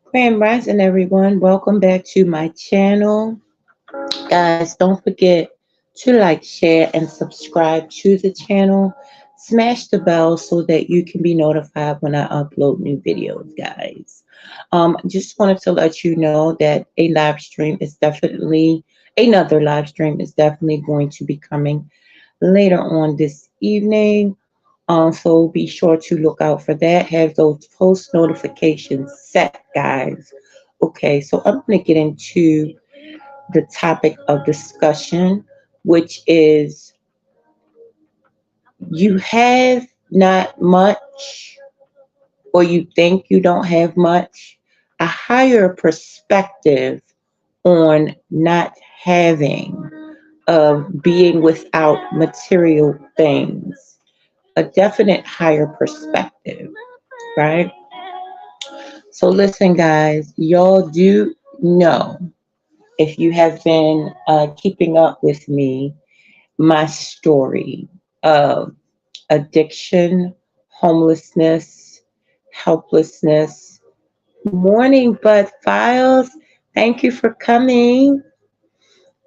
Grand Rising, everyone. Welcome back to my channel. Guys, don't forget to like, share, and subscribe to the channel. Smash the bell so that you can be notified when I upload new videos, guys. Just wanted to let you know that another live stream is definitely going to be coming later on this evening. So be sure to look out for that. Have those post notifications set, guys. Okay, so I'm going to get into the topic of discussion, which is you have not much, or you think you don't have much, a higher perspective on not having, of being without material things, a definite higher perspective, right? So listen, guys, y'all do know, if you have been keeping up with me, my story of addiction, homelessness, helplessness. Morning, Bud Files. Thank you for coming.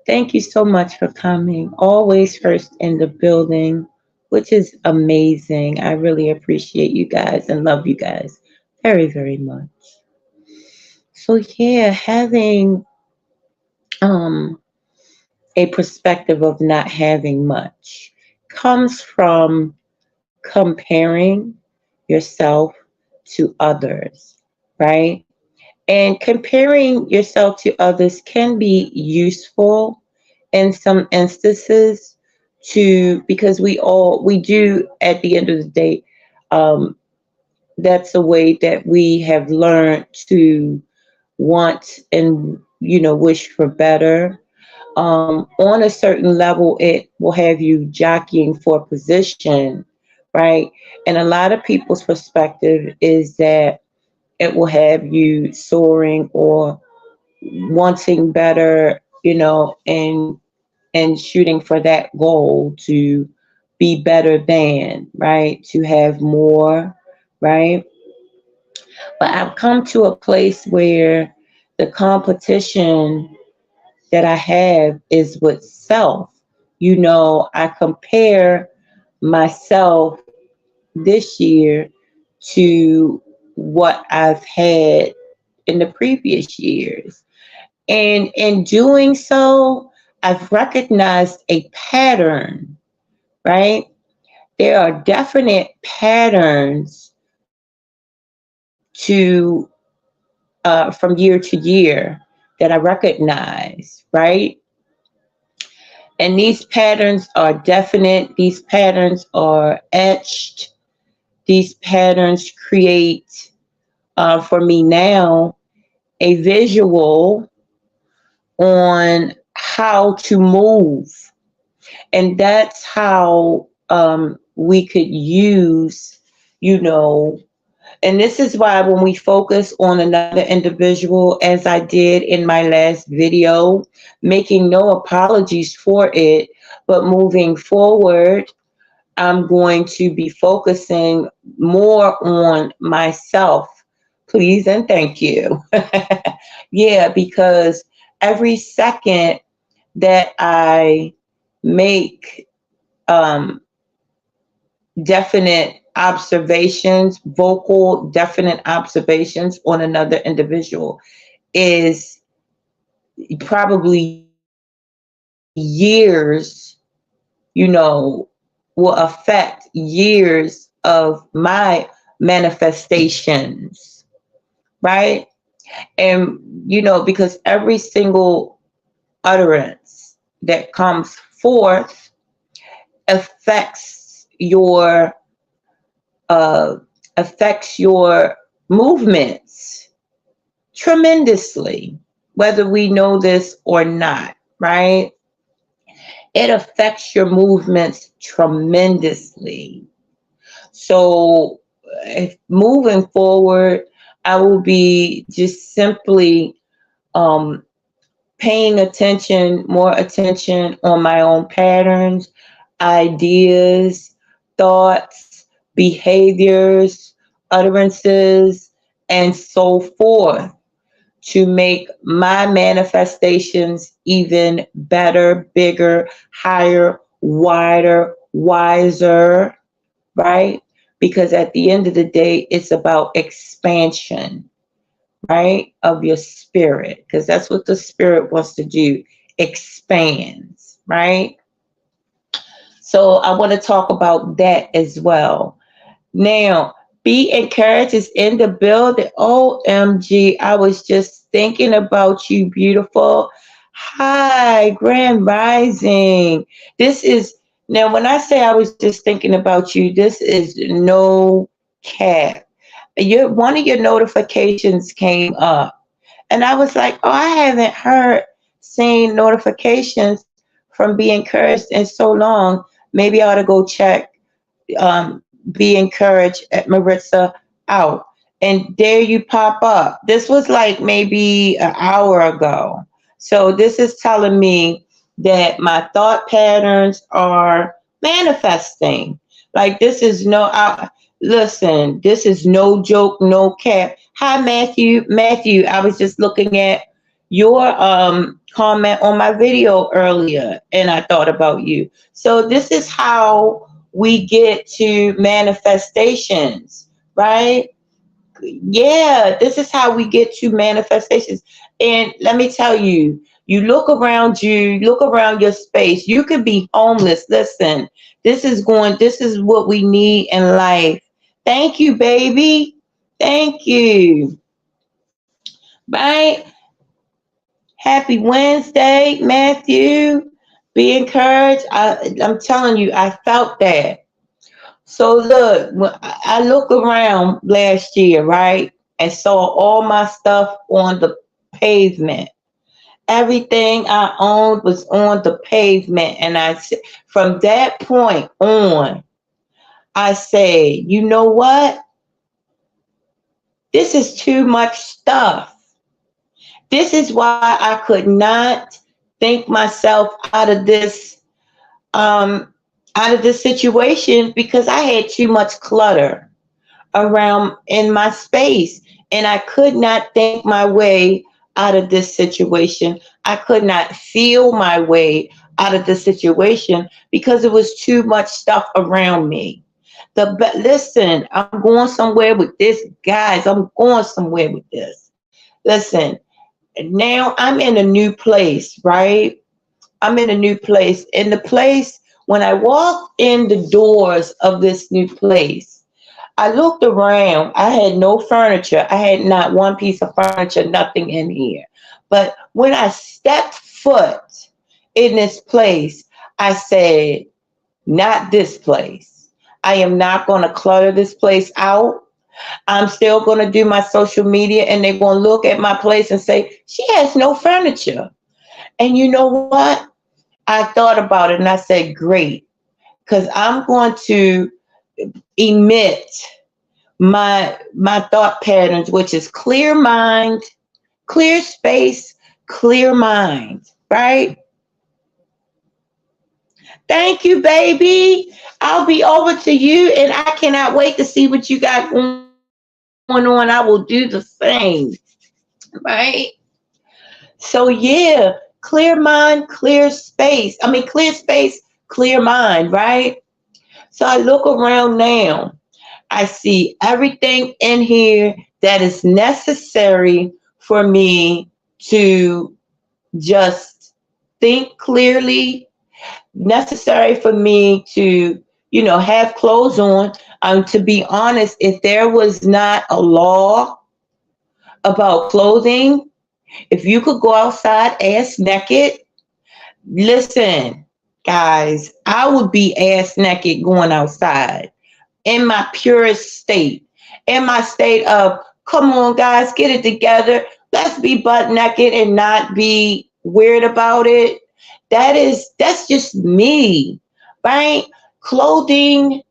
Thank you so much for coming. Always first in the building, which is amazing. I really appreciate you guys and love you guys very, very much. So yeah, having um a perspective of not having much comes from comparing yourself to others, right? And comparing yourself to others can be useful in some instances, to because we do at the end of the day, um, that's a way that we have learned to want and wish for better. On a certain level, it will have you jockeying for position, right? And a lot of people's perspective is that it will have you soaring or wanting better, and shooting for that goal to be better than, right? To have more, right? But I've come to a place where the competition that I have is with self. I compare myself this year to what I've had in the previous years. And in doing so, I've recognized a pattern, right? There are definite patterns to from year to year that I recognize, right? And these patterns are definite, these patterns are etched, these patterns create, for me now, a visual on how to move. And that's how we could use, you know, and this is why when we focus on another individual, as I did in my last video, making no apologies for it, but moving forward, I'm going to be focusing more on myself. Please and thank you. Yeah, because every second that I make um, definite observations, vocal, definite observations on another individual is probably years, will affect years of my manifestations, right? And, because every single utterance that comes forth affects your uh, movements tremendously, whether we know this or not, right? It affects your movements tremendously. So, if moving forward, I will be just simply um, paying more attention on my own patterns, ideas, thoughts, behaviors, utterances, and so forth to make my manifestations even better, bigger, higher, wider, wiser, right? Because at the end of the day, it's about expansion, right? Of your spirit, because that's what the spirit wants to do, expands, right? So I want to talk about that as well. Now, Be Encouraged is in the building. OMG, I was just thinking about you, beautiful. Hi, Grand Rising. This is, now when I say I was just thinking about you, this is no cap. One of your notifications came up, and I was like, oh, I haven't seen notifications from Be Encouraged in so long. Maybe I ought to go check Be Encouraged at Maritza out. And there you pop up. This was like maybe an hour ago. So this is telling me that my thought patterns are manifesting. Like this is listen, this is no joke, no cap. Hi, Matthew. Matthew, I was just looking at your comment on my video earlier, and I thought about you. So this is how we get to manifestations, right? Yeah, this is how we get to manifestations. And let me tell you, you look around your space, you could be homeless. Listen, this is what we need in life. Thank you, baby. Thank you. Right? Happy Wednesday, Matthew. Be encouraged. I'm telling you, I felt that. So look, when I look around last year, right, and saw all my stuff on the pavement. Everything I owned was on the pavement, and from that point on, I say, you know what? This is too much stuff. This is why I could not think myself out of this situation, because I had too much clutter around in my space, and I could not think my way out of this situation. I could not feel my way out of the situation because it was too much stuff around me. Listen, I'm going somewhere with this, guys. I'm going somewhere with this. Listen, now I'm in a new place, right? I'm in a new place. In the place, when I walked in the doors of this new place, I looked around. I had no furniture. I had not one piece of furniture, nothing in here. But when I stepped foot in this place, I said, not this place. I am not going to clutter this place out. I'm still going to do my social media, and they're going to look at my place and say, she has no furniture. And you know what? I thought about it and I said, great, because I'm going to emit my thought patterns, which is clear mind, clear space, clear mind, right? Thank you, baby. I'll be over to you, and I cannot wait to see what you got going on. I will do the same, right? So yeah, clear mind, clear space. I mean, clear space, clear mind, right? So I look around now. I see everything in here that is necessary for me to just think clearly, necessary for me to, have clothes on. To be honest, if there was not a law about clothing, if you could go outside ass naked, listen, guys, I would be ass naked going outside in my purest state, in my state of, come on, guys, get it together. Let's be butt naked and not be weird about it. That's just me, right? Clothing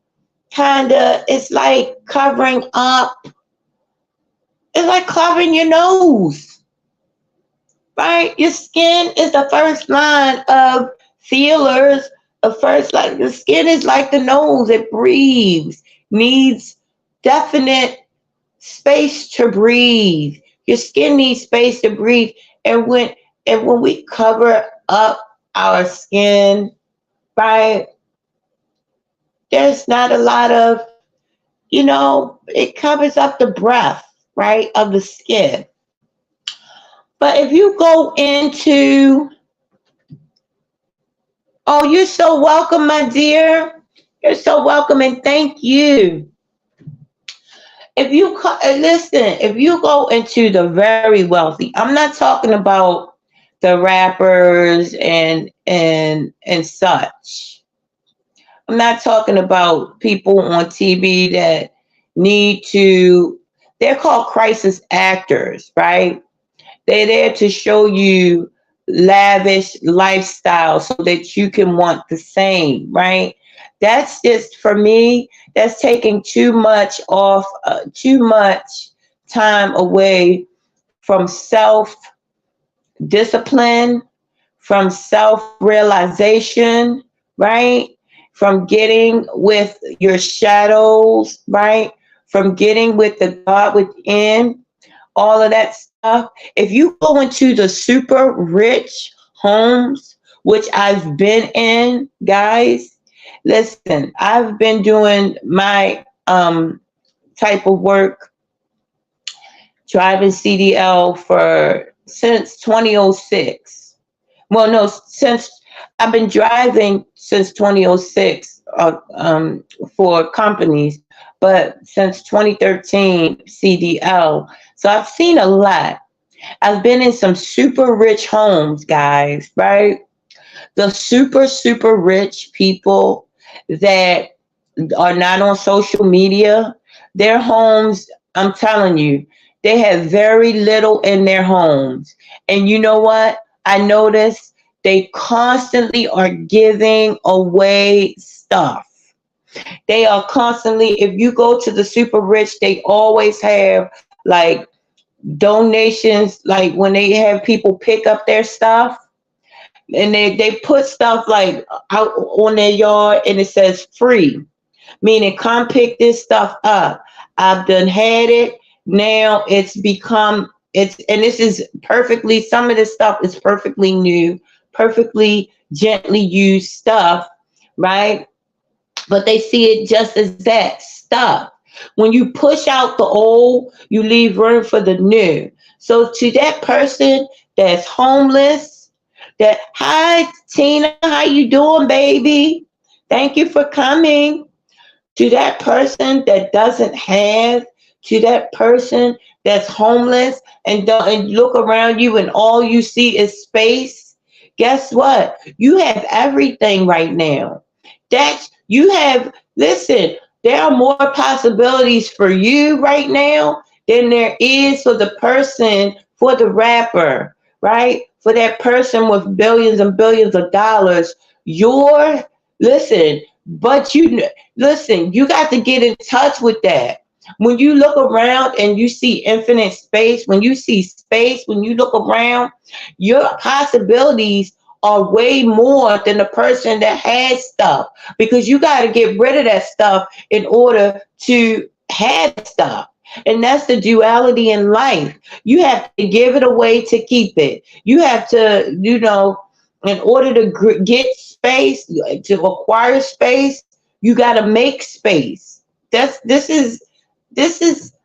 it's like covering up. It's like covering your nose, right? Your skin is the first line of feelers. The skin is like the nose. It breathes, needs definite space to breathe. Your skin needs space to breathe. And when we cover up our skin, right, there's not a lot of, it covers up the breath, right, of the skin. But if you go into, oh, you're so welcome, my dear. You're so welcome, and thank you. Listen, if you go into the very wealthy, I'm not talking about the rappers and such. I'm not talking about people on TV that need to. They're called crisis actors, right? They're there to show you lavish lifestyle so that you can want the same, right? That's just, for me, that's taking too much time away from self discipline, from self realization, right? From getting with your shadows, right? From getting with the God within, all of that stuff. If you go into the super rich homes, which I've been in, guys, listen, I've been doing my type of work, driving CDL for since 2006. Well, no, since I've been driving since 2006 for companies, but since 2013 CDL. So I've seen a lot. I've been in some super rich homes, guys, right? The super rich people that are not on social media, their homes, I'm telling you, they have very little in their homes. And you know what? I noticed they constantly are giving away stuff. They are constantly, if you go to the super rich, they always have like donations, like when they have people pick up their stuff, and they put stuff like out on their yard and it says free, meaning come pick this stuff up. I've done had it. Now it's become, and this is perfectly, some of this stuff is perfectly new, perfectly gently used stuff, right? But they see it just as that stuff. When you push out the old, you leave room for the new. So to that person that's homeless, that, hi Tina, how you doing, baby? Thank you for coming. To that person that doesn't have, to that person that's homeless and don't, and look around you and all you see is space. Guess what? You have everything right now. That's, you have, listen, there are more possibilities for you right now than there is for the person, for the rapper, right? For that person with billions and billions of dollars. Your, listen, but you, listen, you got to get in touch with that. When you look around and you see infinite space, when you see space, when you look around, your possibilities are way more than the person that has stuff, because you got to get rid of that stuff in order to have stuff. And that's the duality in life. You have to give it away to keep it. You have to, in order to get space, to acquire space, you got to make space. This is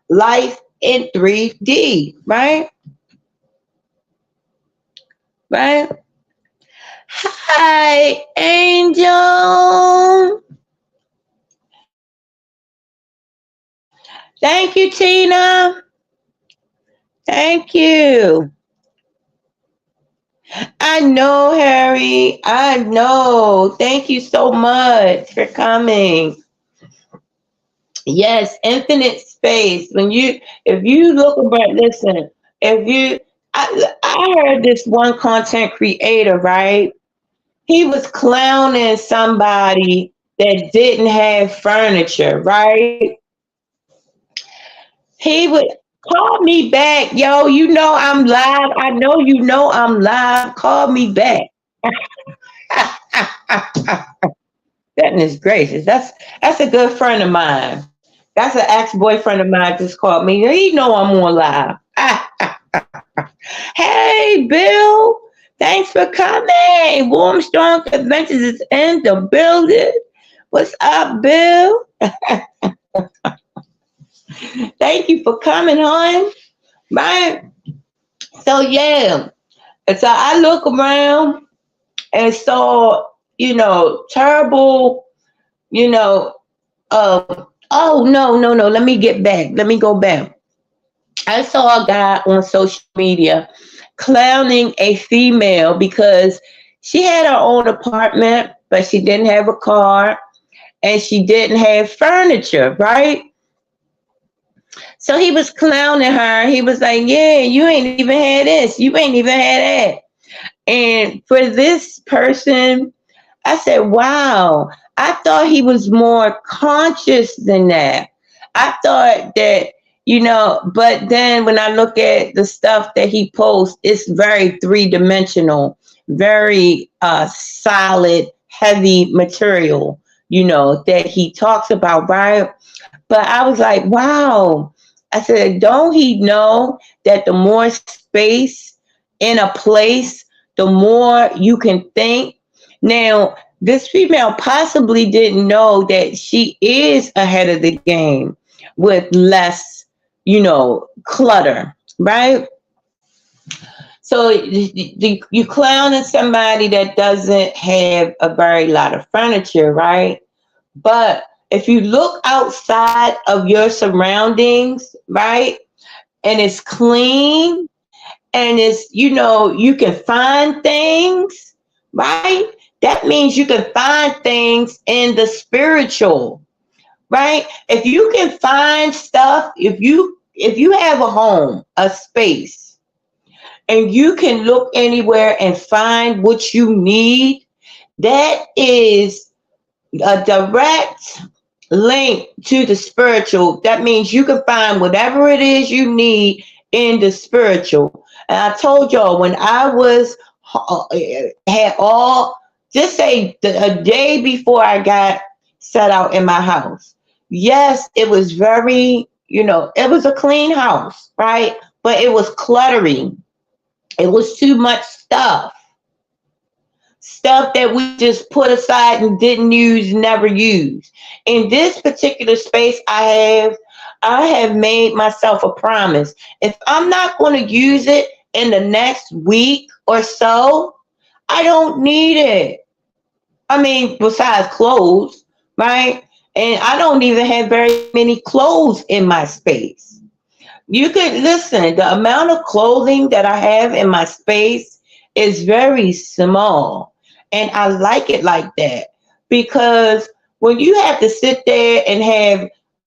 life in 3D, right? Right? Hi, Angel. Thank you, Tina. Thank you. I know, Harry. I know. Thank you so much for coming. Yes, infinite space. If you look around, listen, I heard this one content creator, right? He was clowning somebody that didn't have furniture, right? He would call me back, yo. You know I'm live. I know you know I'm live. Call me back. Goodness gracious, that's a good friend of mine. That's an ex-boyfriend of mine just called me. He know I'm on live. Hey, Bill. Thanks for coming. Warm Strong Conventions is in the building. What's up, Bill? Thank you for coming on. Right? So, yeah. And so I look around and saw, terrible, you know, oh, no, no, no. Let me get back. Let me go back. I saw a guy on social media clowning a female because she had her own apartment, but she didn't have a car and she didn't have furniture, right? So he was clowning her. He was like, yeah, you ain't even had this. You ain't even had that. And for this person, I said, wow, I thought he was more conscious than that. I thought that, but then when I look at the stuff that he posts, it's very three-dimensional, very solid, heavy material, that he talks about, right? But I was like, wow. I said, don't he know that the more space in a place, the more you can think? Now, this female possibly didn't know that she is ahead of the game with less, clutter, right? So you clowning somebody that doesn't have a very lot of furniture, right? But if you look outside of your surroundings, right, and it's clean and it's, you can find things, right? That means you can find things in the spiritual, right? If you can find stuff, if you have a home, a space, and you can look anywhere and find what you need, that is a direct link to the spiritual. That means you can find whatever it is you need in the spiritual. And I told y'all when I was had all, just say a day before I got set out in my house. Yes, it was very, it was a clean house, right? But it was cluttering. It was too much stuff that we just put aside and didn't use, never used. In this particular space I have made myself a promise. If I'm not going to use it in the next week or so, I don't need it. I mean, besides clothes, right? And I don't even have very many clothes in my space. You could listen, the amount of clothing that I have in my space is very small. And I like it like that because when you have to sit there and have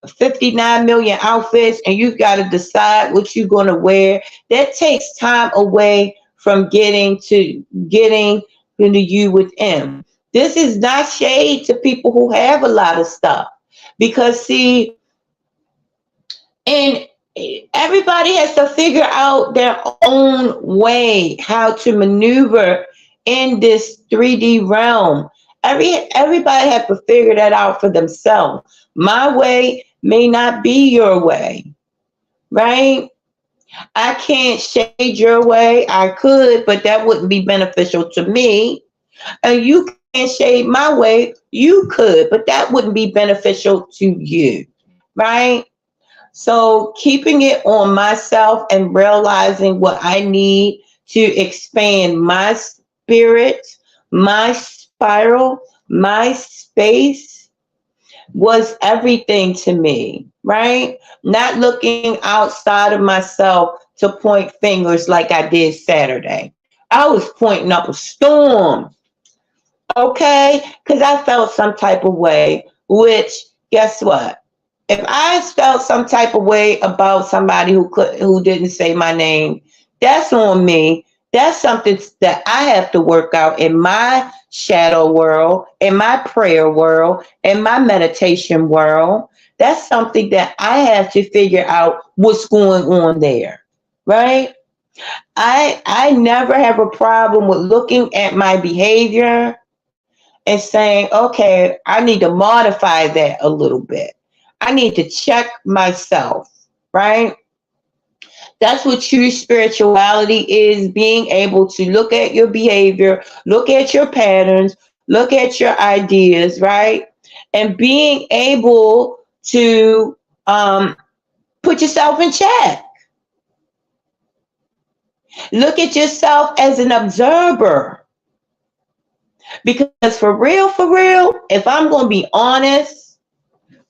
59 million outfits and you've got to decide what you're going to wear, that takes time away from getting into you within. This is not shade to people who have a lot of stuff because see, and everybody has to figure out their own way how to maneuver in this 3D realm. Everybody has to figure that out for themselves. My way may not be your way, right? I can't shade your way. I could, but that wouldn't be beneficial to me. And you can't shade my way. You could, but that wouldn't be beneficial to you, right? So keeping it on myself and realizing what I need to expand my spirit, my spiral, my space was everything to me, right? Not looking outside of myself to point fingers like I did Saturday. I was pointing up a storm, okay? Because I felt some type of way, which guess what? If I felt some type of way about somebody who didn't say my name, that's on me. That's something that I have to work out in my shadow world, in my prayer world, in my meditation world. That's something that I have to figure out what's going on there, right? I never have a problem with looking at my behavior and saying, okay, I need to modify that a little bit. I need to check myself, right? That's what true spirituality is, being able to look at your behavior, look at your patterns, look at your ideas, right? And being able to put yourself in check. Look at yourself as an observer. Because for real, if I'm going to be honest,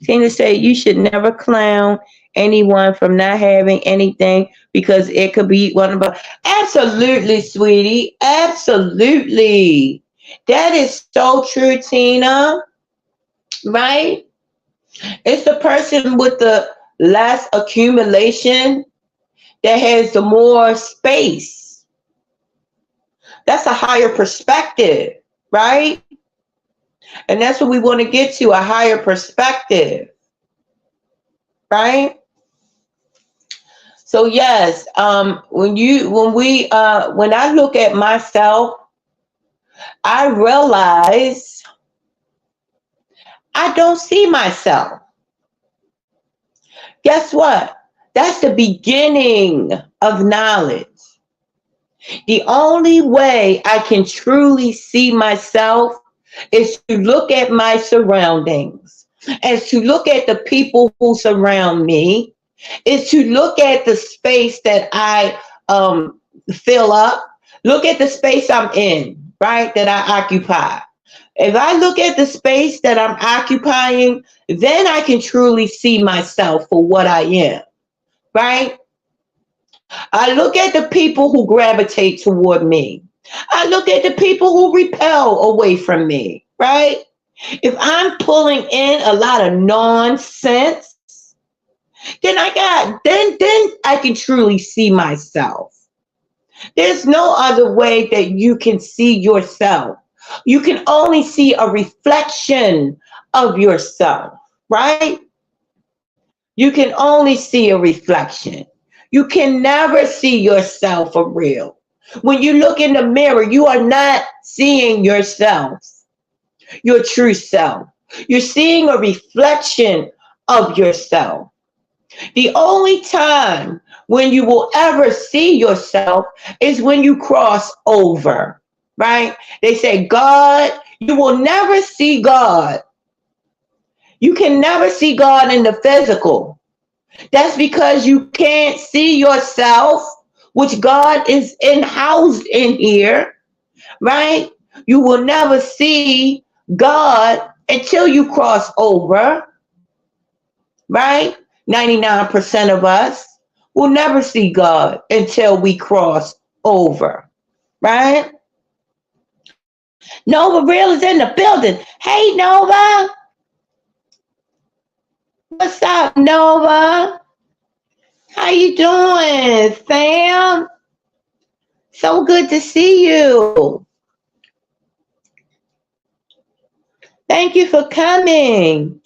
Tina said you should never clown anyone from not having anything because it could be one of us. Absolutely, sweetie. Absolutely. That is so true, Tina. Right? It's the person with the less accumulation that has the more space. That's a higher perspective, right? And that's what we want to get to, a higher perspective, right? So yes, when I look at myself, I realize I don't see myself. Guess what? That's the beginning of knowledge. The only way I can truly see myself is to look at my surroundings, and to look at the people who surround me, is to look at the space that I fill up, look at the space I'm in, right, that I occupy. If I look at the space that I'm occupying, then I can truly see myself for what I am, right? I look at the people who gravitate toward me. I look at the people who repel away from me, right? If I'm pulling in a lot of nonsense, then I can truly see myself. There's no other way that you can see yourself. You can only see a reflection of yourself, right? You can only see a reflection. You can never see yourself for real. When you look in the mirror, you are not seeing yourself, your true self. You're seeing a reflection of yourself. The only time when you will ever see yourself is when you cross over, right? They say, God, you will never see God. You can never see God in the physical. That's because you can't see yourself, which God is housed in here, right? You will never see God until you cross over, right? 99% of us will never see God until we cross over, right? Nova Real is in the building. Hey, Nova. What's up, Nova? How you doing, Sam? So good to see you. Thank you for coming.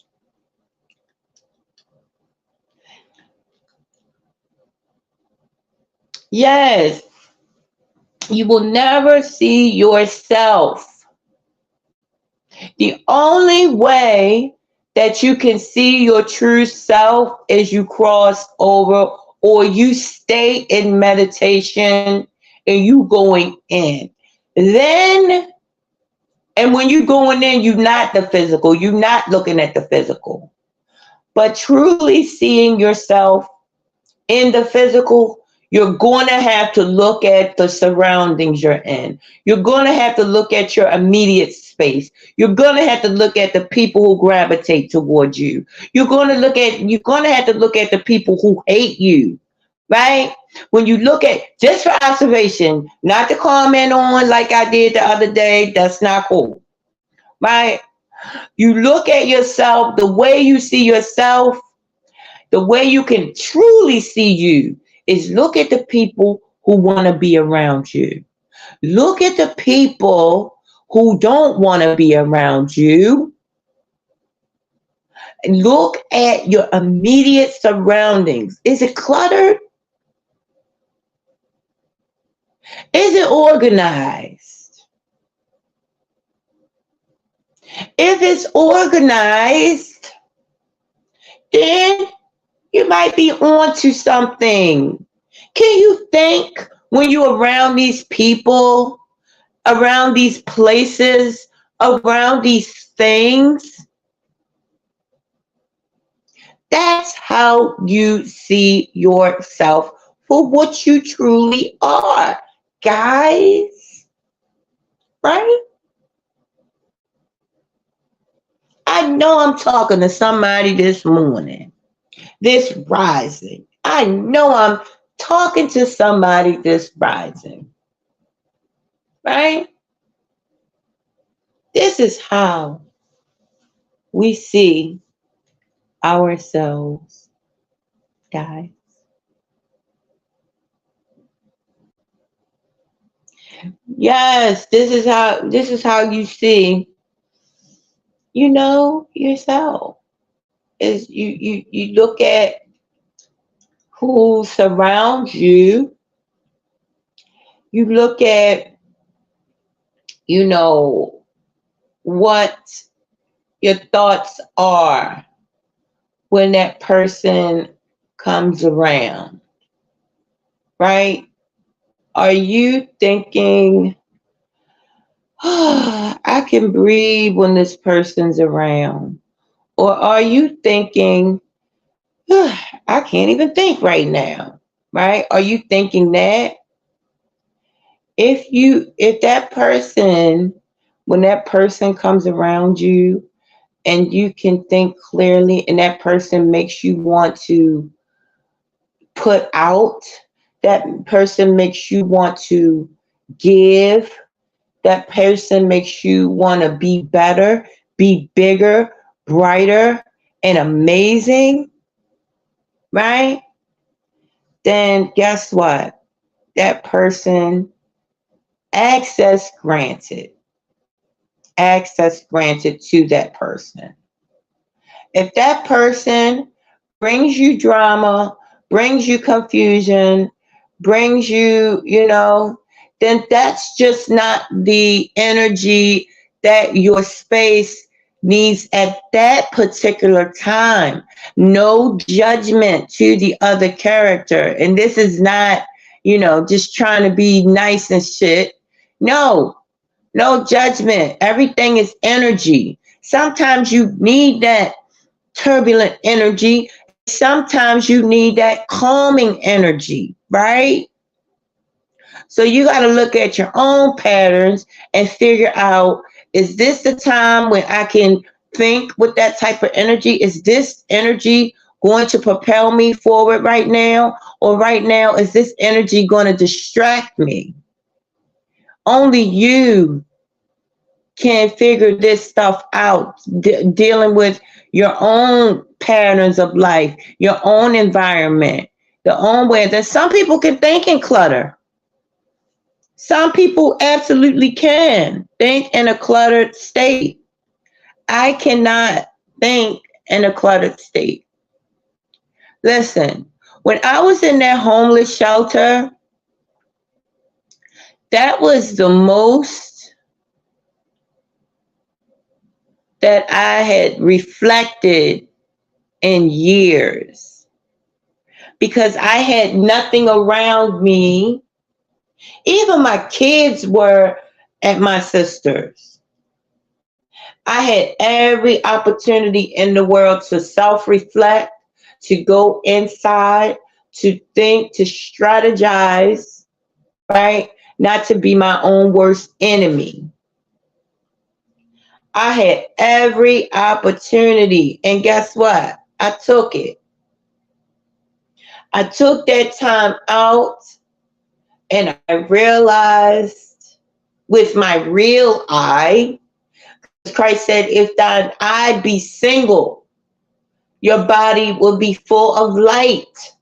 Yes, you will never see yourself. The only way that you can see your true self is you cross over, or you stay in meditation and you going in. Then, and when you're going in, you're not the physical, you're not looking at the physical, but truly seeing yourself in the physical, you're going to have to look at the surroundings you're in. You're going to have to look at your immediate space. You're going to have to look at the people who gravitate towards you. You're going to have to look at the people who hate you, right? When you look at, just for observation, not to comment on like I did the other day, that's not cool, right? You look at yourself, the way you see yourself, the way you can truly see you is look at the people who want to be around you. Look at the people who don't want to be around you. Look at your immediate surroundings. Is it cluttered? Is it organized? If it's organized, then you might be on to something. Can you think when you're around these people, around these places, around these things? That's how you see yourself for what you truly are, guys. Right? I know I'm talking to somebody this morning, this rising. I know I'm talking to somebody this rising. Right? This is how we see ourselves, guys. Yes, this is how you see, yourself. Is you look at who surrounds you, you look at, you know, what your thoughts are when that person comes around, right? Are you thinking, oh, I can breathe when this person's around? Or are you thinking, oh, I can't even think right now, right? Are you thinking that? If that person, when that person comes around you and you can think clearly and that person makes you want to put out, that person makes you want to give, that person makes you want to be better, be bigger, brighter, and amazing, right? Then guess what? That person, access granted, access granted to that person. If that person brings you drama, brings you confusion, brings you, then that's just not the energy that your space needs at that particular time. No judgment to the other character. And this is not, just trying to be nice and shit. No, no judgment. Everything is energy. Sometimes you need that turbulent energy. Sometimes you need that calming energy, right? So you got to look at your own patterns and figure out, is this the time when I can think with that type of energy? Is this energy going to propel me forward right now? Or right now, is this energy going to distract me? Only you can figure this stuff out, dealing with your own patterns of life, your own environment, the own way that some people can think in clutter. Some people absolutely can think in a cluttered state. I cannot think in a cluttered state. Listen, when I was in that homeless shelter, that was the most that I had reflected in years, because I had nothing around me. Even my kids were at my sister's. I had every opportunity in the world to self-reflect, to go inside, to think, to strategize, right? Not to be my own worst enemy. I had every opportunity. And guess what? I took it. I took that time out and I realized with my real eye, Christ said, if thine eye be single, your body will be full of light.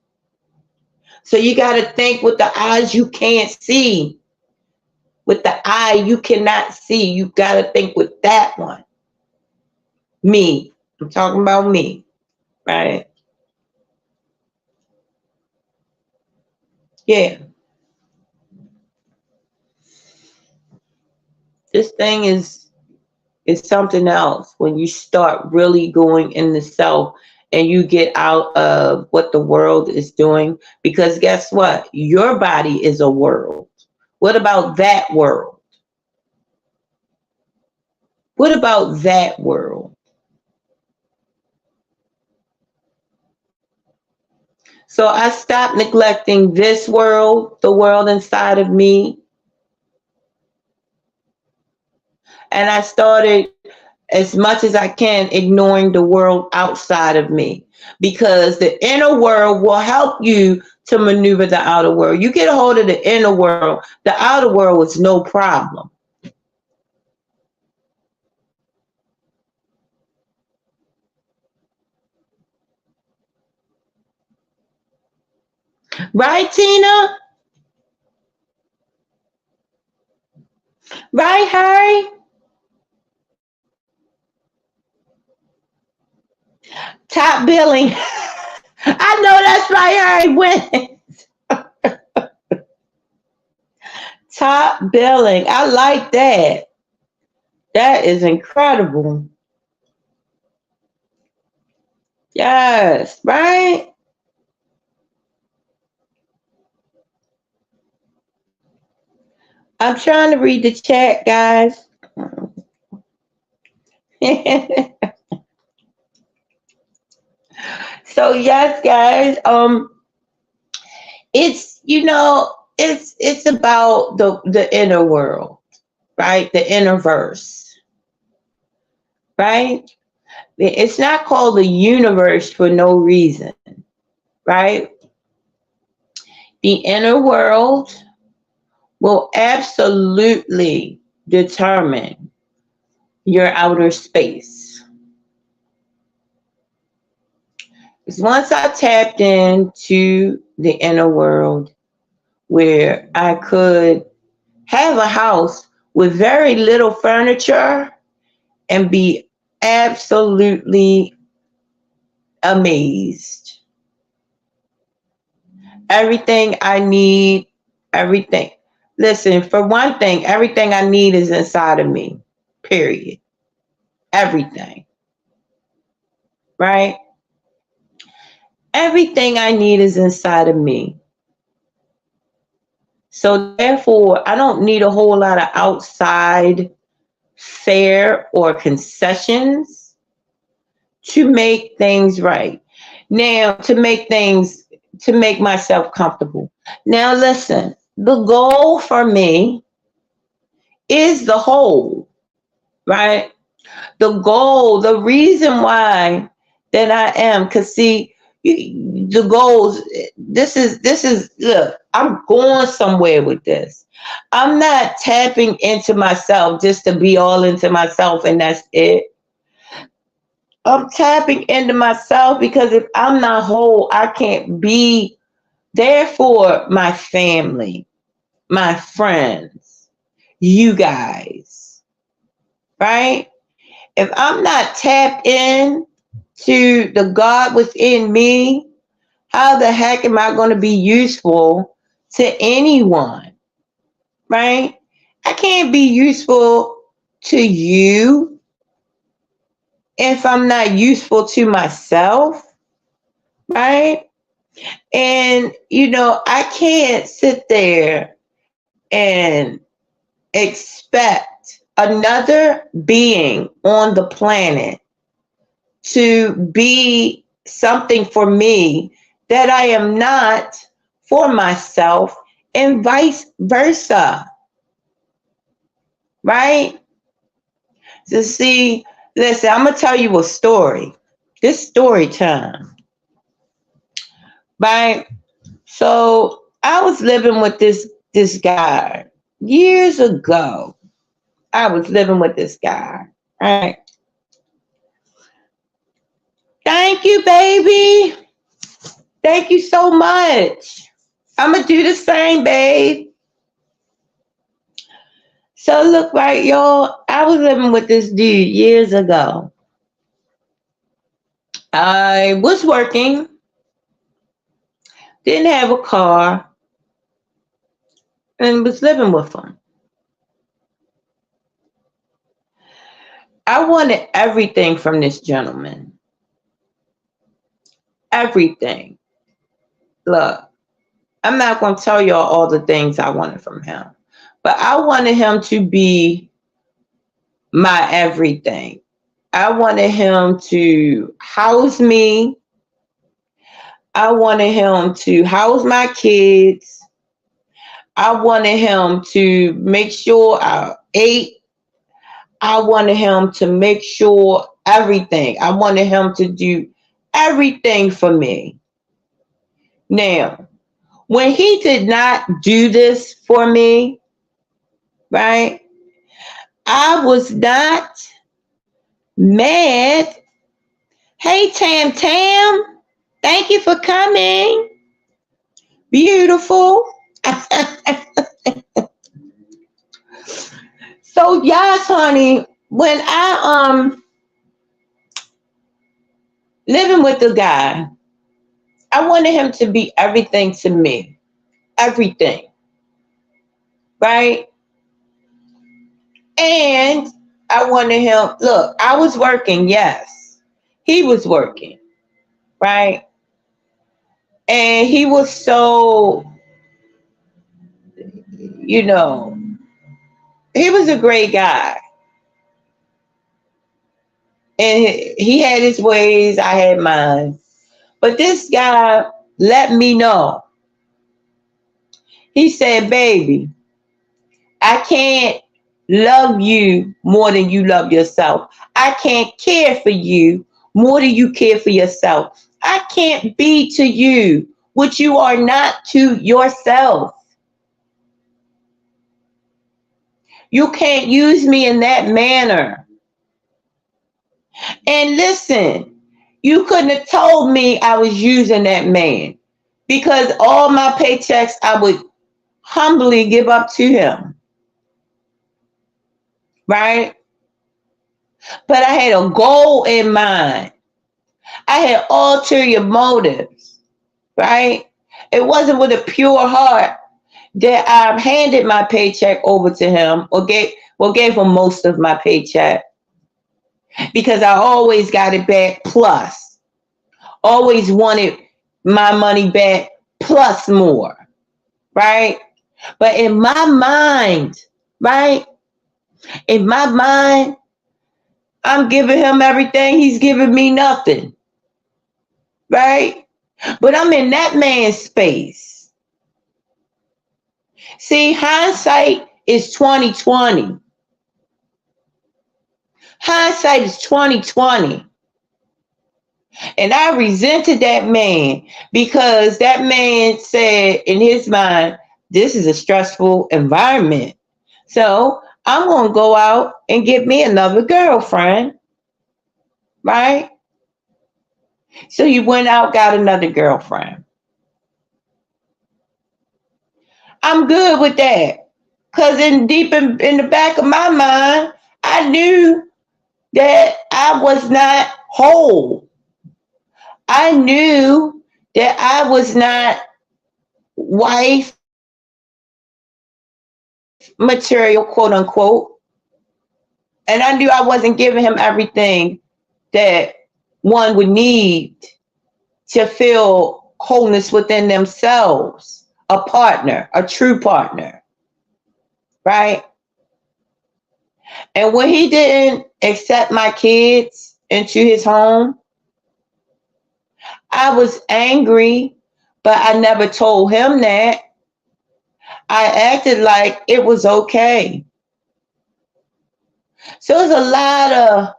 So you got to think with the eyes you can't see. With the eye you cannot see, you got to think with that one. Me. I'm talking about me, right? Yeah. This thing is something else when you start really going in the self and you get out of what the world is doing. Because guess what? Your body is a world. What about that world? What about that world? So I stopped neglecting this world, the world inside of me, and I started, as much as I can, ignoring the world outside of me, because the inner world will help you to maneuver the outer world. You get a hold of the inner world, the outer world is no problem. Right, Tina? Right, Harry? Top billing. I know that's right, Harry. When top billing. I like that. That is incredible. Yes, right? I'm trying to read the chat, guys. So yes, guys. It's, it's about the inner world, right? The inner verse, right? It's not called the universe for no reason, right? The inner world will absolutely determine your outer space. Because once I tapped into the inner world, where I could have a house with very little furniture and be absolutely amazed. Everything I need, everything. Listen, for one thing, everything I need is inside of me, period. Everything, right? Everything I need is inside of me. So therefore, I don't need a whole lot of outside fare or concessions to make things right. Now, to make myself comfortable. Now, listen, the goal for me is the whole, right? The goal, the reason why that I am, because see, the goals, look, I'm going somewhere with this. I'm not tapping into myself just to be all into myself and that's it. I'm tapping into myself because if I'm not whole, I can't be there for my family, my friends, you guys, right? If I'm not tapped in to the God within me, how the heck am I going to be useful to anyone, right? I can't be useful to you if I'm not useful to myself, right? And, I can't sit there and expect another being on the planet to be something for me that I am not for myself, and vice versa, right? So, see, listen, I'm going to tell you a story. This story time, right? So I was living with this guy years ago. I was living with this guy, right? Thank you, baby. Thank you so much. I'm gonna do the same, babe. So look, right, y'all. I was living with this dude years ago. I was working, didn't have a car, and was living with him. I wanted everything from this gentleman. everything. Look, I'm not going to tell y'all all the things I wanted from him, but I wanted him to be my everything. I wanted him to house me. I wanted him to house my kids. I wanted him to make sure I ate. I wanted him to make sure everything. I wanted him to do everything for me. Now, when he did not do this for me, right, I was not mad. Hey, Tam Tam, thank you for coming. Beautiful. So yes, honey, when I living with the guy, I wanted him to be everything to me. Everything. Right? And I wanted him, look, I was working, yes. He was working, right? And he was so, you know, he was a great guy. And he had his ways, I had mine. But this guy let me know. He said, baby, I can't love you more than you love yourself. I can't care for you more than you care for yourself. I can't be to you what you are not to yourself. You can't use me in that manner. And listen, you couldn't have told me I was using that man, because all my paychecks I would humbly give up to him. Right? But I had a goal in mind. I had ulterior motives. Right? It wasn't with a pure heart that I handed my paycheck over to him, or gave him most of my paycheck, because I always got it back plus. Always wanted my money back plus more. Right? But in my mind, right? In my mind, I'm giving him everything. He's giving me nothing. Right? But I'm in that man's space. See, hindsight is 2020. Hindsight is 2020. And I resented that man because that man said in his mind, this is a stressful environment. So I'm going to go out and get me another girlfriend. Right? So you went out, got another girlfriend. I'm good with that. Because in the back of my mind, I knew that I was not whole. I knew that I was not wife material, quote unquote. And I knew I wasn't giving him everything that one would need to feel wholeness within themselves. A partner, a true partner. Right? And when he didn't accept my kids into his home, I was angry, but I never told him that. I acted like it was okay. So there's a lot of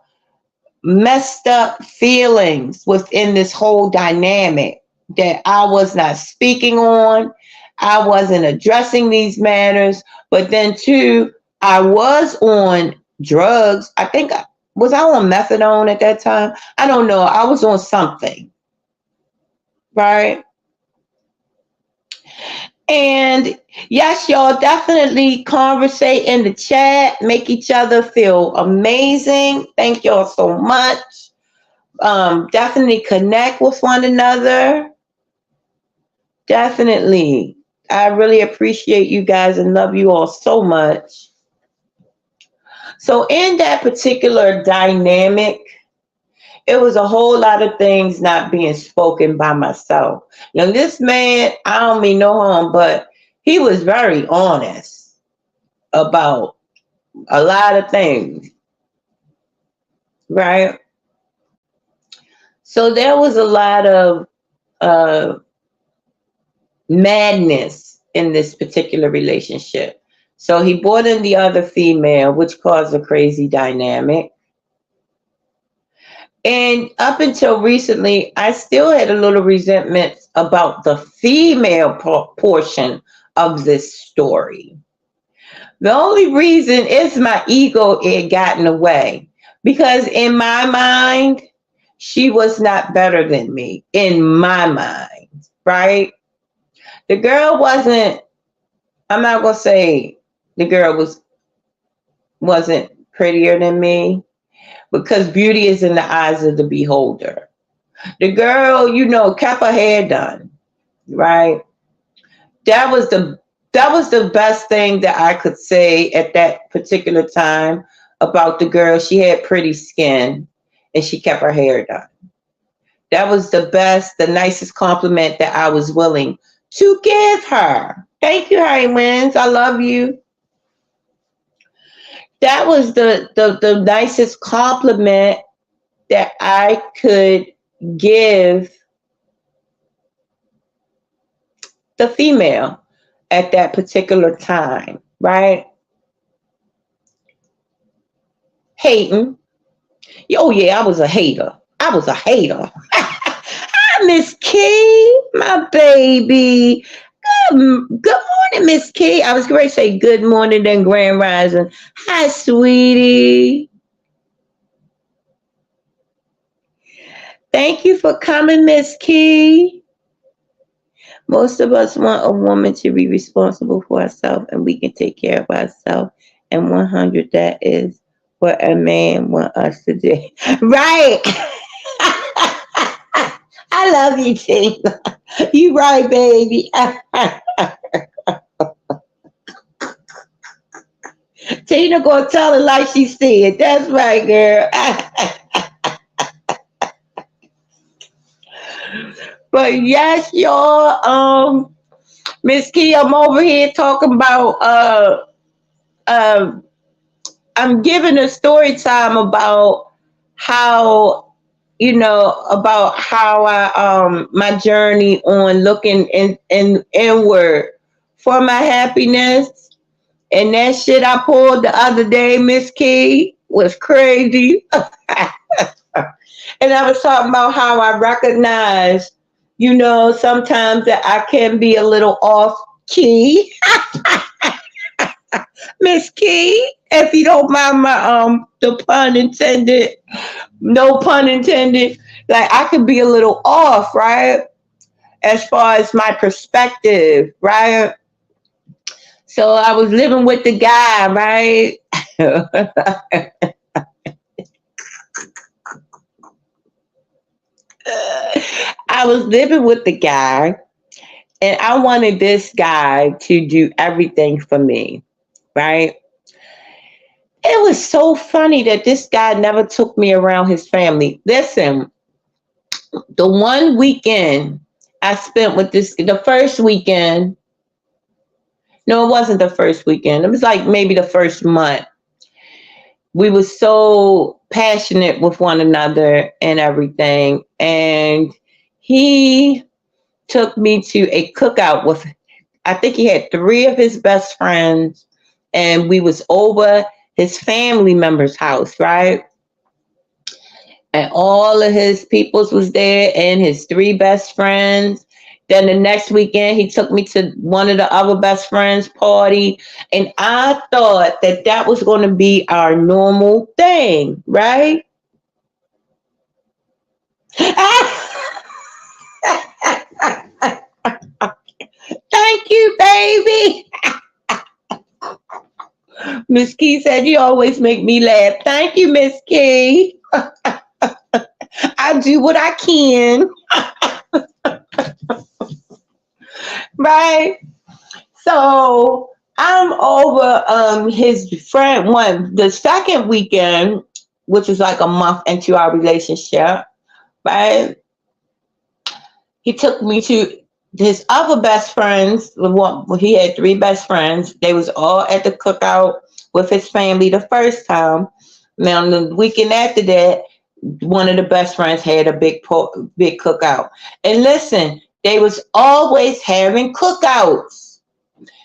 messed up feelings within this whole dynamic that I was not speaking on. I wasn't addressing these matters. But then too, I was on drugs. I think was I on methadone at that time? I don't know. I was on something. Right? And yes, y'all definitely conversate in the chat, make each other feel amazing. Thank y'all so much. Definitely connect with one another. Definitely. I really appreciate you guys and love you all so much. So in that particular dynamic, it was a whole lot of things not being spoken by myself. Now, this man, I don't mean no harm, but he was very honest about a lot of things, right? So there was a lot of uh, madness in this particular relationship. So he brought in the other female, which caused a crazy dynamic. And up until recently, I still had a little resentment about the female portion of this story. The only reason is my ego had gotten away, because in my mind, she was not better than me. In my mind, right? The girl wasn't. I'm not gonna say the girl wasn't prettier than me, because beauty is in the eyes of the beholder. The girl, kept her hair done, right? That was the best thing that I could say at that particular time about the girl. She had pretty skin and she kept her hair done. That was the best, the nicest compliment that I was willing to give her. Thank you, Harry Wins. I love you. That was the nicest compliment that I could give the female at that particular time, right? Hating. Oh yeah, I was a hater. I was a hater. Hi, Miss Key, my baby. Good morning, Miss Key. I was going to say good morning, then Grand Rising. Hi, sweetie. Thank you for coming, Miss Key. Most of us want a woman to be responsible for herself, and we can take care of ourselves. And 100, that is what a man wants us to do. Right. I love you, Tina. You right, baby. Tina gonna tell it like she said. That's right, girl. But yes, y'all. Miss Key, I'm over here talking about. I'm giving a story time about how about how I my journey on looking in inward for my happiness. And that shit I pulled the other day, Miss Key, was crazy. And I was talking about how I recognize, sometimes that I can be a little off key. Miss Key, if you don't mind my the pun intended, no pun intended, like I could be a little off, right? As far as my perspective, right? So I was living with the guy, right? I was living with the guy, and I wanted this guy to do everything for me, right? It was so funny that this guy never took me around his family. Listen, the one weekend I spent with the first weekend, no, it wasn't the first weekend. It was like maybe the first month. We were so passionate with one another and everything. And he took me to a cookout with, I think he had 3 of his best friends, and we was over his family member's house, right? And all of his peoples was there and his 3 best friends. Then the next weekend, he took me to one of the other best friends' party. And I thought that that was going to be our normal thing, right? Thank you, baby. Miss Key said, you always make me laugh. Thank you, Miss Key. I do what I can. Right? So I'm over his friend the second weekend. which was like a month into our relationship, right? He took me to his other best friends. He had three best friends. They was all at the cookout with his family the first time. Now the weekend after that, one of the best friends had a big cookout. And listen, they was always having cookouts.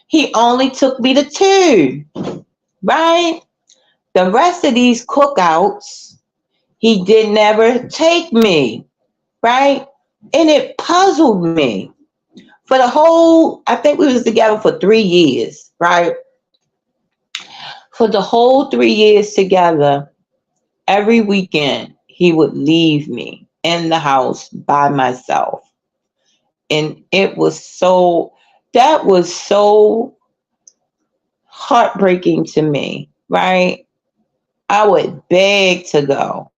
He only took me to two, right? The rest of these cookouts, he did never take me, right? And it puzzled me. For the whole, I think we was together for 3 years, right? For the whole 3 years together, every weekend he would leave me in the house by myself. And that was so heartbreaking to me, right? I would beg to go.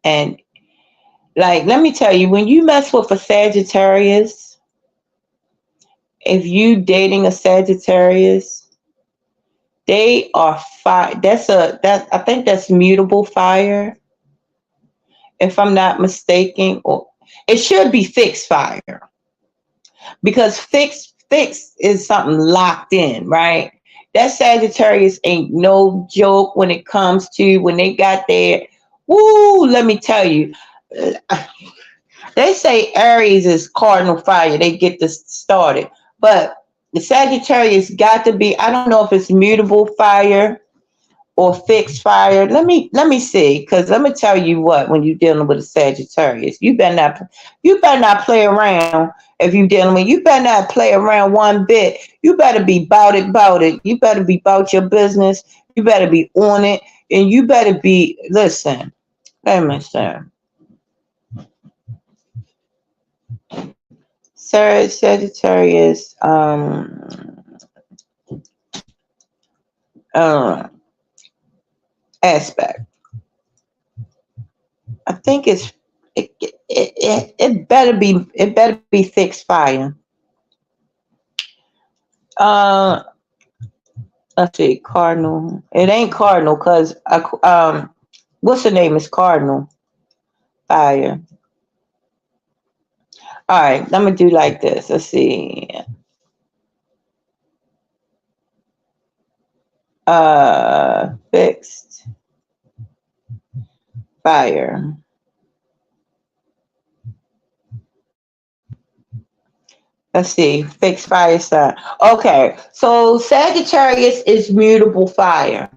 And like, let me tell you, when you mess with a Sagittarius, if you dating a Sagittarius, they are fire. I think that's mutable fire, if I'm not mistaken, or it should be fixed fire, because fixed is something locked in, right? That Sagittarius ain't no joke when it comes to when they got there. Woo, let me tell you. They say Aries is cardinal fire. They get this started. But the Sagittarius got to be, I don't know if it's mutable fire or fixed fire. Let me see, because let me tell you what, when you're dealing with a Sagittarius, you better not play around. If you're dealing with, you better not play around one bit. You better be about it. You better be about your business. You better be on it. And you better be, listen, let me say. Sagittarius aspect. I think it better be fixed fire. Let's see, cardinal. It ain't cardinal because what's the name is cardinal fire. All right, let me do like this. Let's see. Fixed fire. Let's see, fixed fire sign. Okay, so Sagittarius is mutable fire,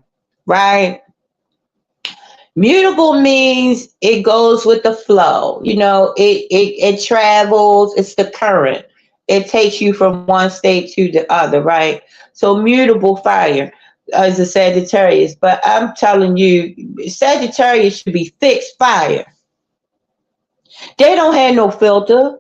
right? Mutable means it goes with the flow. You know, it travels. It's the current. It takes you from one state to the other, right? So mutable fire is a Sagittarius. But I'm telling you, Sagittarius should be fixed fire. They don't have no filter.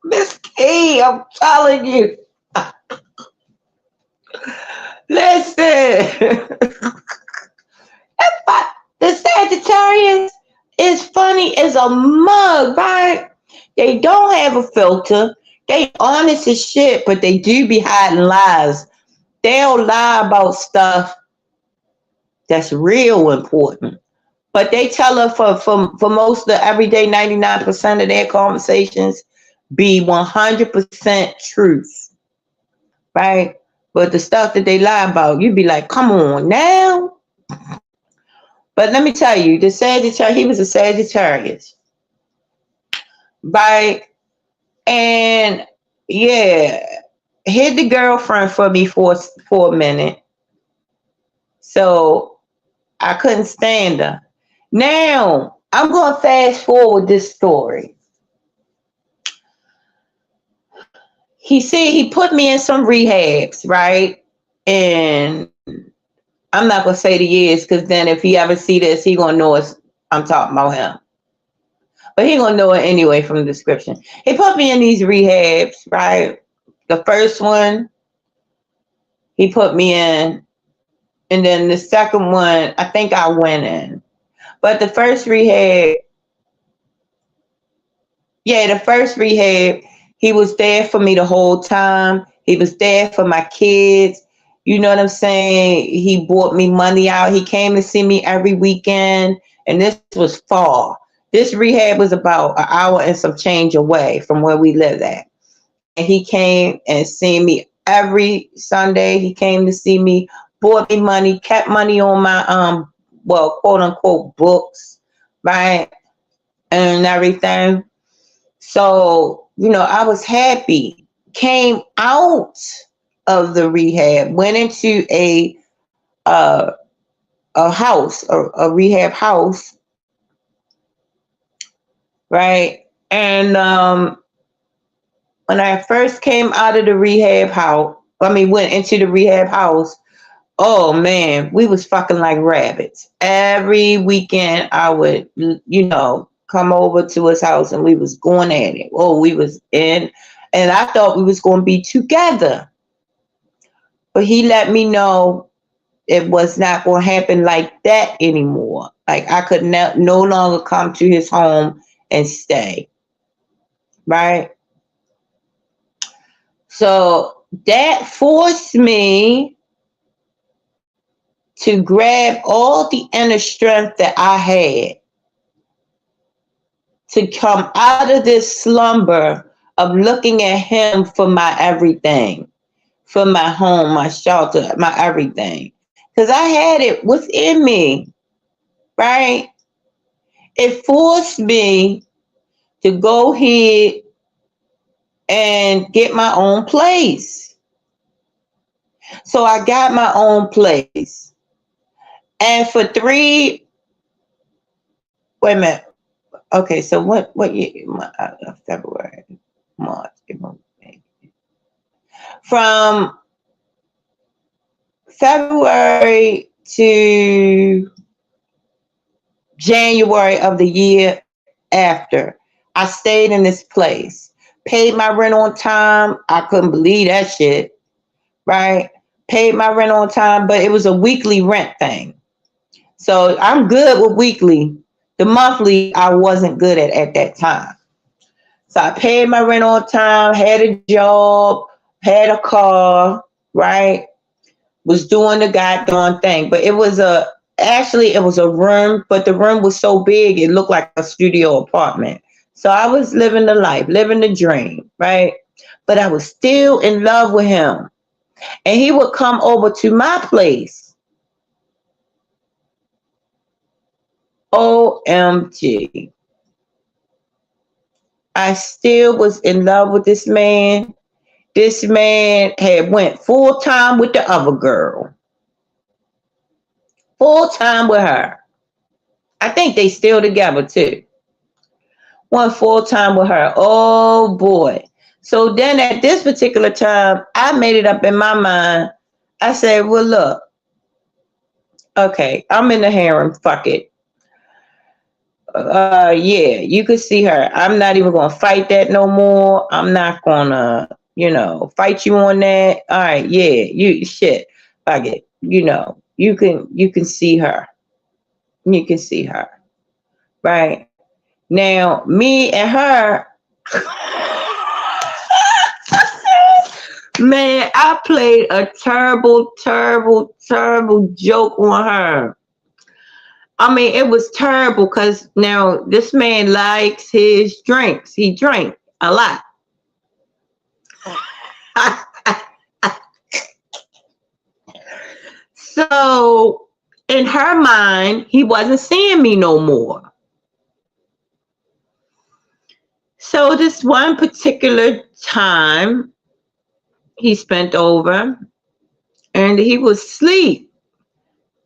Miss Key, I'm telling you. Listen. The Sagittarius is funny as a mug, right? They don't have a filter. They honest as shit, but they do be hiding lies. They'll lie about stuff that's real important. But they tell her for most of the everyday 99% of their conversations be 100% truth, right? But the stuff that they lie about, you'd be like, come on now. But let me tell you, the Sagittarius, he was a Sagittarius, right? And yeah, hit the girlfriend for me for a minute. So I couldn't stand her. Now, I'm going to fast forward this story. He put me in some rehabs, right? And I'm not going to say the years, because then if he ever see this, he going to know I'm talking about him. But he going to know it anyway from the description. He put me in these rehabs, right? The first one, he put me in. And then the second one, I think I went in. But the first rehab, He was there for me the whole time. He was there for my kids. You know what I'm saying? He bought me money out. He came to see me every weekend. And this was far. This rehab was about an hour and some change away from where we lived at. And he came and seen me every Sunday. He came to see me, bought me money, kept money on my well, quote unquote books, right? And everything. So, you know, I was happy. Came out of the rehab, went into a house, a rehab house, right? And when I first came out of the rehab house, went into the rehab house, oh man, we was fucking like rabbits. Every weekend I would, you know, come over to his house and we was going at it. Oh, we was in, and I thought we was going to be together. But he let me know it was not going to happen like that anymore. Like I could no longer come to his home and stay. Right? So that forced me to grab all the inner strength that I had to come out of this slumber of looking at him for my everything, for my home, my shelter, my everything. Because I had it within me, right? It forced me to go ahead and get my own place. So I got my own place. And for wait a minute. Okay, so what year? February, March, April, May. From February to January of the year after, I stayed in this place. Paid my rent on time. I couldn't believe that shit, right? Paid my rent on time, but it was a weekly rent thing. So I'm good with weekly. The monthly, I wasn't good at that time. So I paid my rent on time, had a job, had a car, right? Was doing the goddamn thing. But it was a room, but the room was so big, it looked like a studio apartment. So I was living the life, living the dream, right? But I was still in love with him. And he would come over to my place. OMG. I still was in love with this man. This man had went full time with the other girl. Full time with her. I think they still together too. Went full time with her. Oh boy. So then at this particular time, I made it up in my mind. I said, well, look, okay, I'm in the harem. Fuck it. Yeah, you could see her. I'm not even gonna fight that no more. I'm not gonna, fight you on that. All right, yeah, you shit. Fuck it. You can see her. You can see her. Right. Now, me and her, man, I played a terrible, terrible, terrible joke on her. I mean, it was terrible because now this man likes his drinks. He drank a lot. So in her mind, he wasn't seeing me no more. So this one particular time he spent over and he was asleep.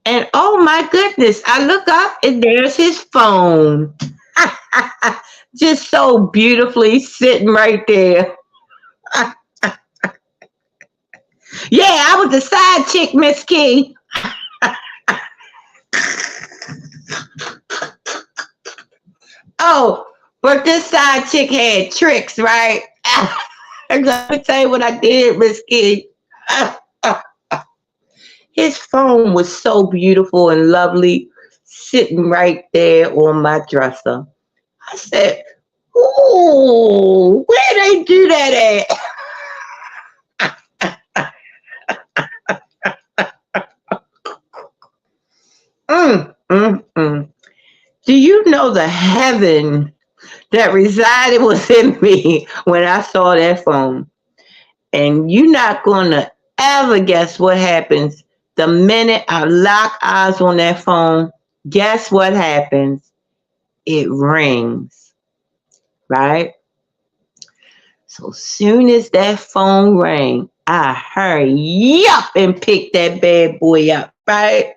And oh my goodness, I look up and there's his phone. Just so beautifully sitting right there. Yeah, I was the side chick, Miss Key. Oh, but this side chick had tricks, right? I'm gonna tell you what I did, Miss Key. His phone was so beautiful and lovely, sitting right there on my dresser. I said, who Ooh, where they do that at? Mm. Do you know the heaven that resided within me when I saw that phone? And you're not gonna ever guess what happens the minute I lock eyes on that phone. Guess what happens? It rings, right? So soon as that phone rang, I hurry up and pick that bad boy up, right?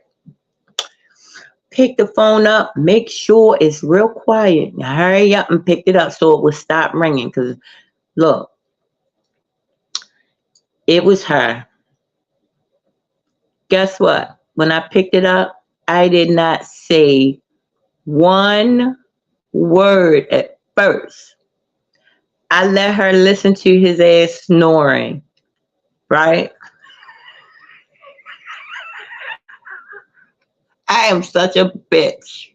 Pick the phone up, make sure it's real quiet. I hurry up and picked it up so it would stop ringing. Because look, it was her. Guess what? When I picked it up, I did not say one word at first. I let her listen to his ass snoring, right? I am such a bitch.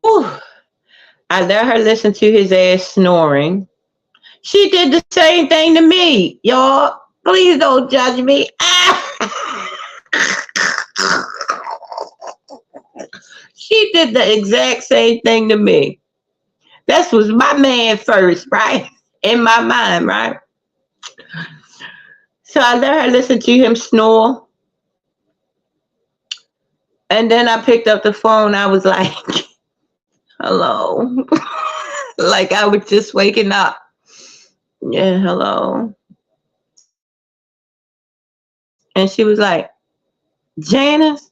Whew. I let her listen to his ass snoring. She did the same thing to me, y'all. Please don't judge me. She did the exact same thing to me. This was my man first, right? In my mind, right? So I let her listen to him snore. And then I picked up the phone. I was like, hello. Like I was just waking up. Yeah, hello. And she was like, Janice?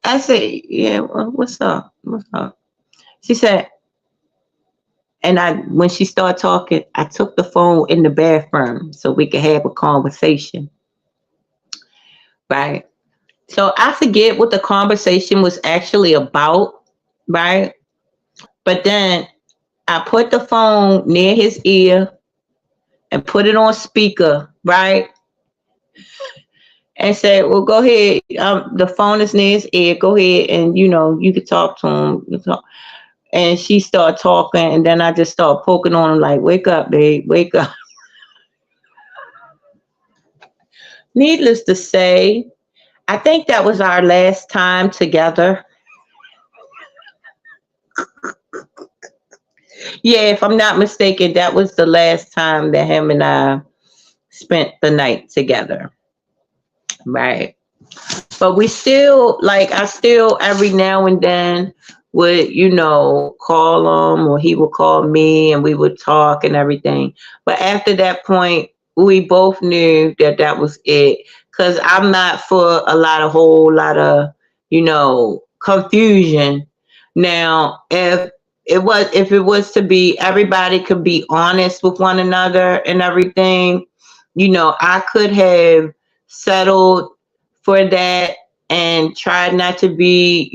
I said, yeah, well, what's up? What's up? She said, and when she started talking, I took the phone in the bathroom so we could have a conversation. Right. So I forget what the conversation was actually about, right? But then I put the phone near his ear and put it on speaker, right? And said, well, go ahead. The phone is near his ear. Go ahead and, you could talk to him. You talk. And she started talking, and then I just started poking on him like, wake up, babe, wake up. Needless to say, I think that was our last time together. Yeah, if I'm not mistaken, that was the last time that him and I spent the night together. Right. But we still, like, I still every now and then would, call him or he would call me and we would talk and everything. But after that point, we both knew that that was it. Because I'm not for a whole lot of, confusion. Now, if it was to be, everybody could be honest with one another and everything, I could have settled for that and tried not to be,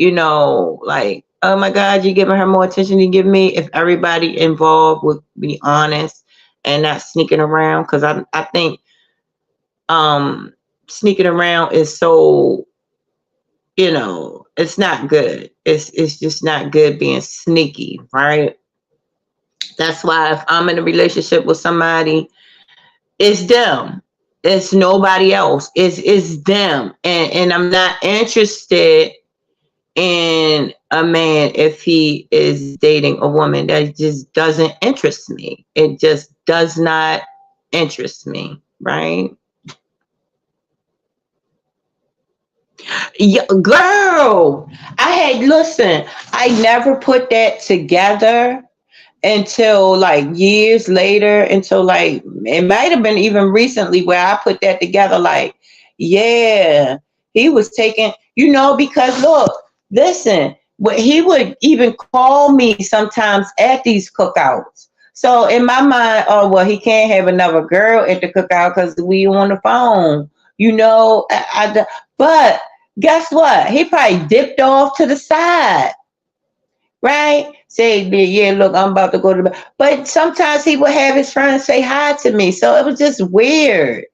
like, oh my God, you're giving her more attention than you give me. If everybody involved would be honest and not sneaking around, because I think sneaking around is so, it's not good. It's just not good being sneaky, right? That's why if I'm in a relationship with somebody, it's them. It's nobody else. It's them. And I'm not interested in a man if he is dating a woman. That just doesn't interest me. It just does not interest me, right? Yeah, girl, I never put that together until like years later, until like it might have been even recently where I put that together. Like, yeah, he was taking, because look, listen, he would even call me sometimes at these cookouts. So in my mind, oh well, he can't have another girl at the cookout because we on the phone, but guess what? He probably dipped off to the side, right? Say, yeah, look, I'm about to go to bed. But sometimes he would have his friends say hi to me. So it was just weird.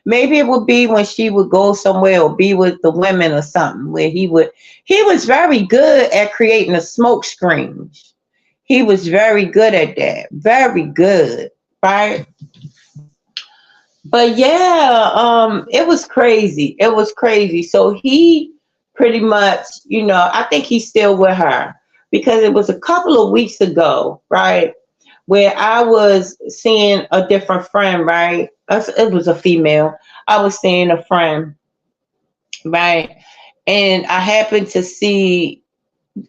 Maybe it would be when she would go somewhere or be with the women or something where he was very good at creating a smoke screen. He was very good at that. Very good. Right? But yeah, it was crazy. It was crazy. So he pretty much, I think he's still with her because it was a couple of weeks ago, right? Where I was seeing a different friend, right? It was a female. I was seeing a friend, right? And I happened to see,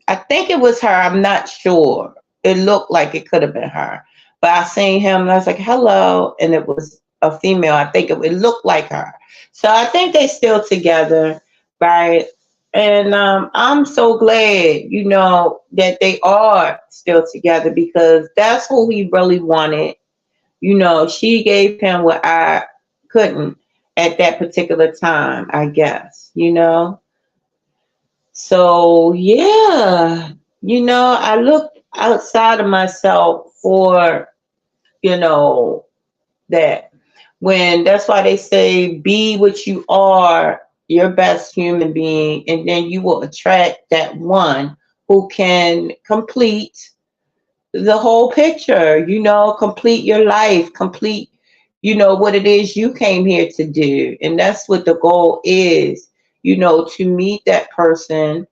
I think it was her. I'm not sure. It looked like it could have been her. But I seen him and I was like, hello. And it was a female. I think it looked like her. So I think they still together, right? And I'm so glad, that they are still together because that's who he really wanted. She gave him what I couldn't at that particular time, I guess. So yeah, I look outside of myself for, that when that's why they say be what you are, your best human being, and then you will attract that one who can complete the whole picture, complete your life, complete, what it is you came here to do. And that's what the goal is, to meet that person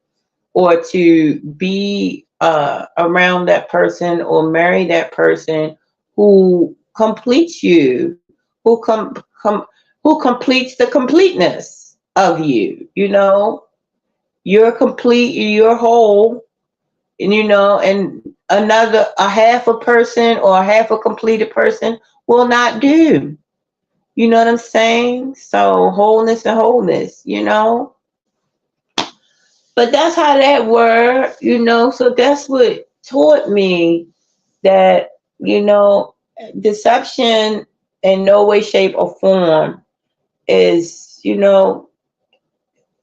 or to be around that person or marry that person who completes you, who who completes the completeness of you. You're complete, you're whole, and and a half a person or a half a completed person will not do. You know what I'm saying? So wholeness and wholeness. But that's how that word. So that's what taught me that, deception in no way, shape, or form is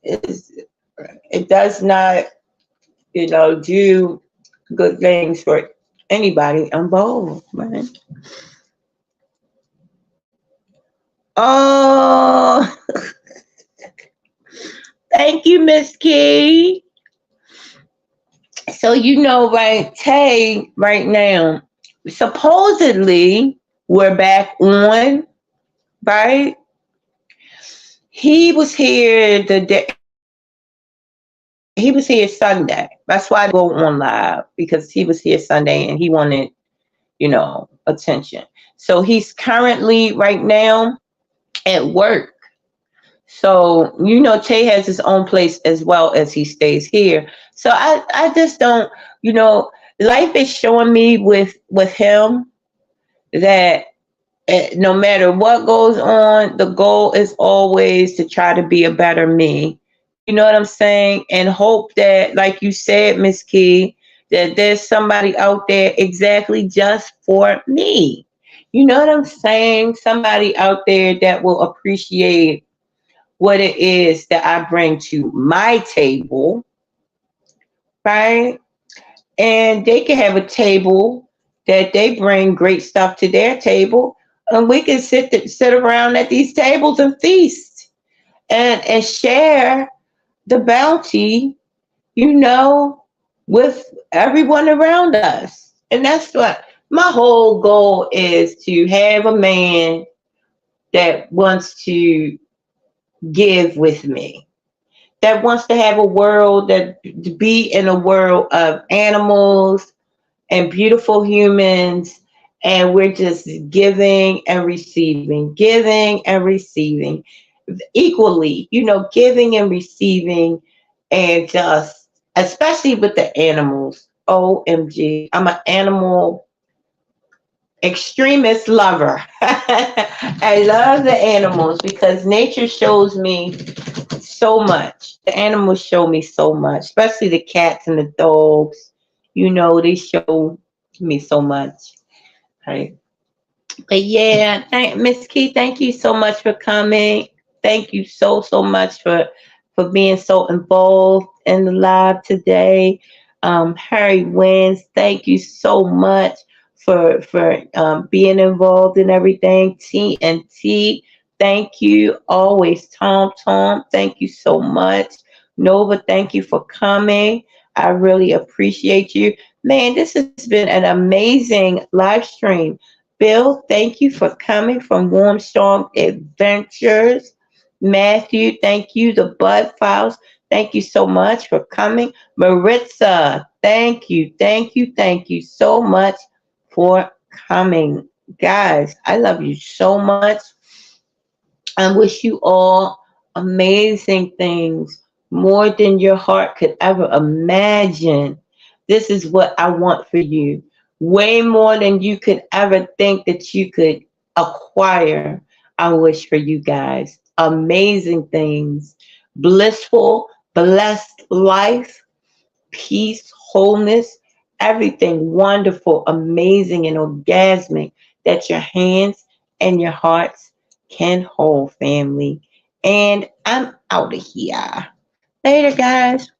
it does not, do good things for anybody involved, man. Oh, thank you, Miss Key. So right, Tay, right now, supposedly we're back on, right? He was here the day. He was here Sunday. That's why I go on live because he was here Sunday and he wanted, attention. So he's currently right now at work. So, Tay has his own place as well as he stays here. So I just don't, life is showing me with him that no matter what goes on, the goal is always to try to be a better me. You know what I'm saying? And hope that, like you said, Miss Key, that there's somebody out there exactly just for me. You know what I'm saying? Somebody out there that will appreciate what it is that I bring to my table, right? And they can have a table that they bring great stuff to their table, and we can sit around at these tables and feast and share the bounty, with everyone around us. And that's what my whole goal is, to have a man that wants to give with me, that wants to have a world, that to be in a world of animals and beautiful humans, and we're just giving and receiving equally, giving and receiving, and just especially with the animals. OMG, I'm an animal extremist lover. I love the animals because nature shows me so much. The animals show me so much, especially the cats and the dogs. They show me so much. Right. But yeah, Miss Key, thank you so much for coming. Thank you so much for being so involved in the live today. Harry Wins, thank you so much for being involved in everything. TNT, thank you. Always, Tom, thank you so much. Nova, thank you for coming. I really appreciate you. Man, this has been an amazing live stream. Bill, thank you for coming from Warm Storm Adventures. Matthew, thank you. The Bud Files, thank you so much for coming. Maritza, thank you so much for coming. Guys, I love you so much. I wish you all amazing things, more than your heart could ever imagine. This is what I want for you. Way more than you could ever think that you could acquire. I wish for you guys amazing things, blissful, blessed life, peace, wholeness, everything wonderful, amazing, and orgasmic that your hands and your hearts can hold, family. And I'm out of here. Later, guys.